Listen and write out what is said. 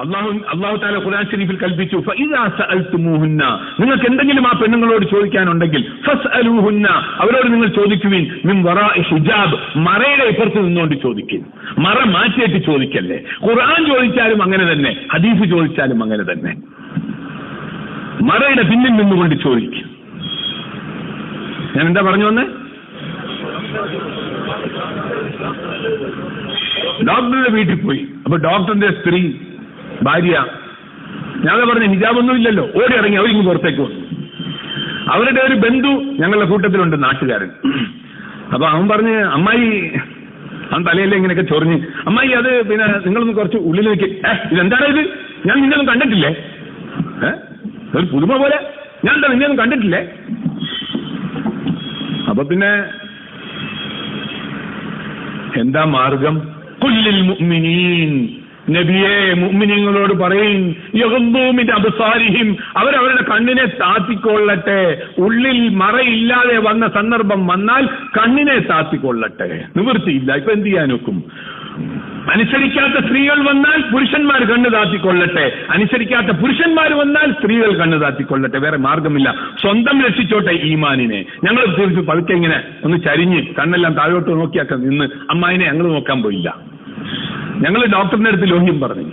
അള്ളാഹു തആല ഖുർആൻ ശരീഫിൽ കൽപ്പിച്ചു, ഫഇദാ സഅൽതുമൂഹുന്ന, നിങ്ങൾക്ക് എന്തെങ്കിലും ആ പെണ്ണുങ്ങളോട് ചോദിക്കാനുണ്ടെങ്കിൽ ഫസ്അലൂഹുന്ന, അവരോട് നിങ്ങൾ ചോദിക്കുവിൻ, മിൻ വറാഇ ഹിജാബ്, മറയുടെ ഇപ്പുറത്ത് നിന്നുകൊണ്ട് ചോദിക്കും. മറ മാറ്റിയിട്ട് ചോദിക്കല്ലേ. ഖുർആൻ ചോദിച്ചാലും അങ്ങനെ തന്നെ, ഹദീസ് ചോദിച്ചാലും അങ്ങനെ തന്നെ, മറയുടെ പിന്നിൽ നിന്നുകൊണ്ട് ചോദിക്കും. ഞാൻ എന്താ പറഞ്ഞു വന്നേ? ഡോക്ടറുടെ വീട്ടിൽ പോയി. അപ്പൊ ഡോക്ടറിന്റെ സ്ത്രീ ഭാര്യ, ഞാൻ പറഞ്ഞു ഹിജാബൊന്നും ഇല്ലല്ലോ, ഓടി ഇറങ്ങി അവരിങ്ങ് പുറത്തേക്ക് വന്നു. അവരുടെ ഒരു ബന്ധു ഞങ്ങളുടെ കൂട്ടത്തിലുണ്ട്, നാട്ടുകാരൻ. അപ്പൊ അവൻ പറഞ്ഞ്, അമ്മായി, അവൻ തലയിലെ ഇങ്ങനെയൊക്കെ ചൊറിഞ്ഞ്, അമ്മായി അത് പിന്നെ നിങ്ങളൊന്ന് കുറച്ച് ഉള്ളിൽ നിൽക്ക്. ഇതെന്താണ് ഇത്? ഞാൻ നിന്നൊന്നും കണ്ടിട്ടില്ലേ? ഒരു പുതുമ പോലെ, ഞാൻ എന്താ നിന്നൊന്നും കണ്ടിട്ടില്ലേ? അപ്പൊ പിന്നെ എന്താ മാർഗം? കുല്ലിൽ മുഅ്മിനീൻ, നബിയെ മുഅ്മിനീങ്ങളോട് പറയും, യഗ്ദൂ മിൻ അബ്സാരിഹിം, അവരവരുടെ കണ്ണിനെ താത്തിക്കൊള്ളട്ടെ. ഉള്ളിൽ മറയില്ലാതെ വന്ന സന്ദർഭം വന്നാൽ കണ്ണിനെ താത്തിക്കൊള്ളട്ടെ. നിവൃത്തിയില്ല, ഇപ്പൊ എന്ത് ചെയ്യാൻ നോക്കും? അനുസരിക്കാത്ത സ്ത്രീകൾ വന്നാൽ പുരുഷന്മാർ കണ്ണ് താത്തിക്കൊള്ളട്ടെ, അനുസരിക്കാത്ത പുരുഷന്മാർ വന്നാൽ സ്ത്രീകൾ കണ്ണ് താത്തിക്കൊള്ളട്ടെ. വേറെ മാർഗമില്ല. സ്വന്തം രക്ഷിച്ചോട്ടെ ഈമാനിനെ. ഞങ്ങൾ തിരിച്ച് പതുക്കെ ഇങ്ങനെ ഒന്ന് ചരിഞ്ഞ് കണ്ണെല്ലാം താഴോട്ട് നോക്കിയാക്കാൻ നിന്ന് അമ്മായിനെ ഞങ്ങൾ നോക്കാൻ പോയില്ല. ഞങ്ങൾ ഡോക്ടറിന്റെ അടുത്ത് ലോഹ്യം പറഞ്ഞു.